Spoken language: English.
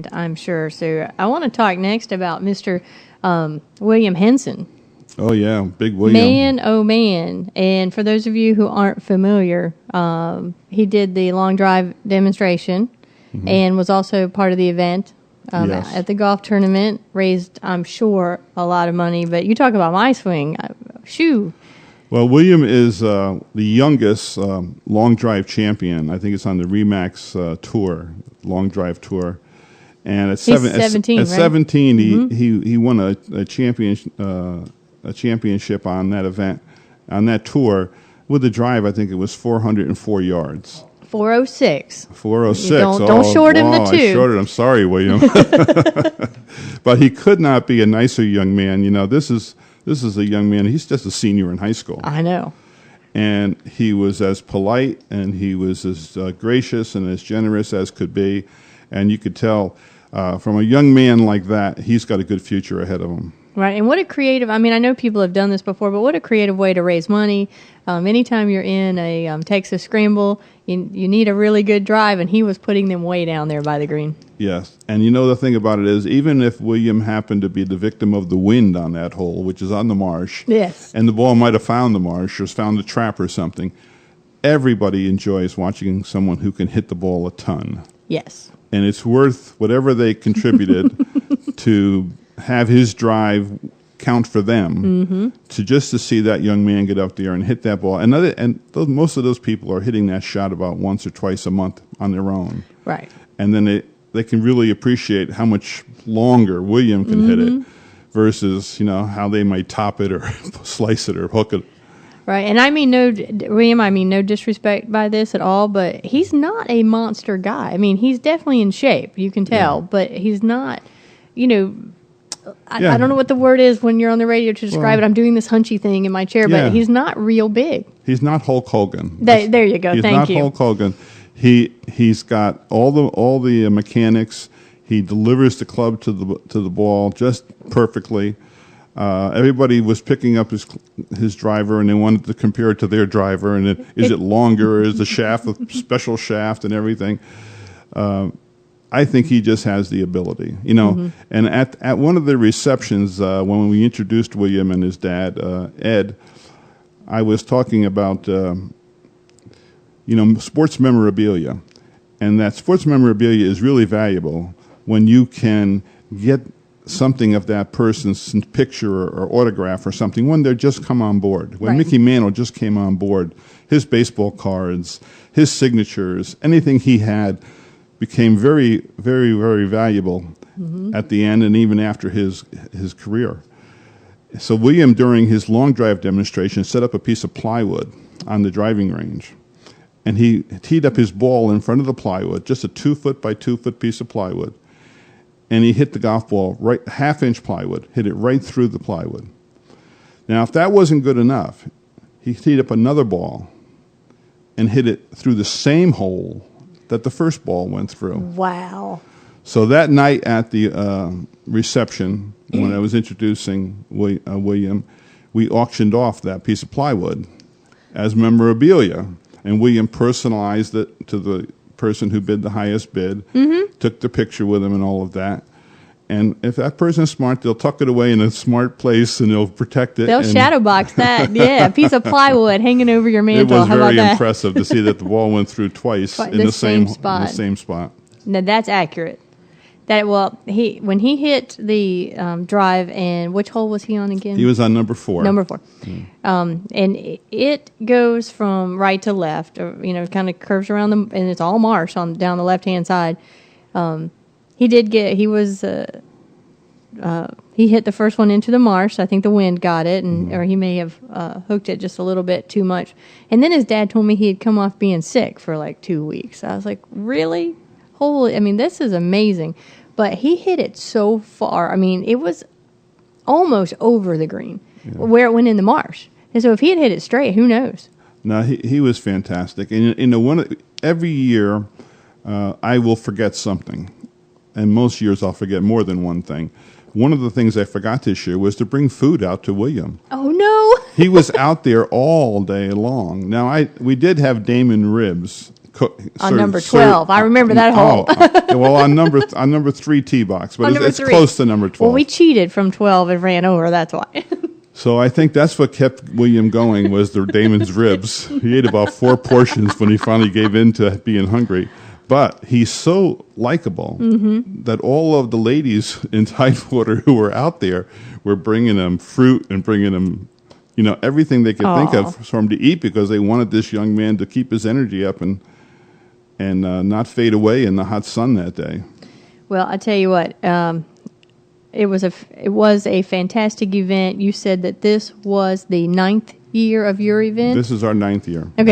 event, I'm sure. So I want to talk next about Mr. William Hinson. Oh, yeah, Big William. Man, oh, man. And for those of you who aren't familiar, he did the long drive demonstration and was also part of the event at the golf tournament. Raised, I'm sure, a lot of money. But you talk about my swing. Shoo. Well, William is the youngest long drive champion. I think it's on the Remax tour, long drive tour. And at 17, at right? 17, he won a championship on that event, on that tour. With the drive, I think it was 404 yards. 406. 406. Don't short him the two. I shorted. I'm sorry, William. But he could not be a nicer young man. You know, this is a young man. He's just a senior in high school. I know. And he was as polite and he was as gracious and as generous as could be. And you could tell from a young man like that, he's got a good future ahead of him. Right, and what a creative, I mean, I know people have done this before, but what a creative way to raise money. Anytime you're in a Texas Scramble, you need a really good drive, and he was putting them way down there by the green. Yes, and you know the thing about it is, even if William happened to be the victim of the wind on that hole, which is on the marsh, yes, and the ball might have found the marsh or found the trap or something, everybody enjoys watching someone who can hit the ball a ton. Yes. And it's worth whatever they contributed to have his drive count for them, to see that young man get up there and hit that ball. Most of those people are hitting that shot about once or twice a month on their own. Right. And then they can really appreciate how much longer William can hit it versus, how they might top it or slice it or hook it. Right, and I mean William, no disrespect by this at all, but he's not a monster guy. I mean, he's definitely in shape, you can tell, but he's not, I don't know what the word is when you're on the radio to describe it. I'm doing this hunchy thing in my chair, but he's not real big. He's not Hulk Hogan. There you go. Thank you. He's not Hulk Hogan. He's got all the mechanics. He delivers the club to the ball just perfectly. Everybody was picking up his driver, and they wanted to compare it to their driver. And is it longer? Is the shaft a special shaft and everything? I think he just has the ability, And at one of the receptions, when we introduced William and his dad, Ed, I was talking about, sports memorabilia. And that sports memorabilia is really valuable when you can get something of that person's picture or autograph or something when they're just come on board. When Mickey Mantle just came on board, his baseball cards, his signatures, anything he had became very, very, very valuable at the end and even after his career. So William, during his long drive demonstration, set up a piece of plywood on the driving range. And he teed up his ball in front of the plywood, just a 2-foot by 2-foot piece of plywood. And he hit the golf ball, right, half-inch plywood, hit it right through the plywood. Now, if that wasn't good enough, he teed up another ball and hit it through the same hole that the first ball went through. Wow. So that night at the reception, when I was introducing William, we auctioned off that piece of plywood as memorabilia. And William personalized it to the person who bid the highest bid, took the picture with him and all of that. And if that person's smart, they'll tuck it away in a smart place and they'll protect it. They'll shadow box that. Yeah, a piece of plywood hanging over your mantle. It was very impressive to see that the ball went through twice in the same spot. Now that's accurate. When he hit the drive, and which hole was he on again? He was on number 4. Number 4. And it goes from right to left, kind of curves around and it's all marsh down the left-hand side. He hit the first one into the marsh. I think the wind got it, or he may have hooked it just a little bit too much. And then his dad told me he had come off being sick for like 2 weeks. I was like, really? This is amazing. But he hit it so far. It was almost over the green where it went in the marsh. And so if he had hit it straight, who knows? No, he was fantastic. And every year I will forget something. And most years I'll forget more than one thing. One of the things I forgot this year was to bring food out to William. Oh, no. He was out there all day long. Now, we did have Damon Ribs On number 12. I remember that hole. Well, on number 3 tee box, but it's close to number 12. Well, we cheated from 12 and ran over. That's why. So I think that's what kept William going was the Damon's ribs. He ate about 4 portions when he finally gave in to being hungry. But he's so likable that all of the ladies in Tidewater who were out there were bringing him fruit and bringing him, everything they could think of for him to eat because they wanted this young man to keep his energy up and not fade away in the hot sun that day. Well, I tell you what, it was a fantastic event. You said that this was the 9th year of your event? This is our 9th year. Okay.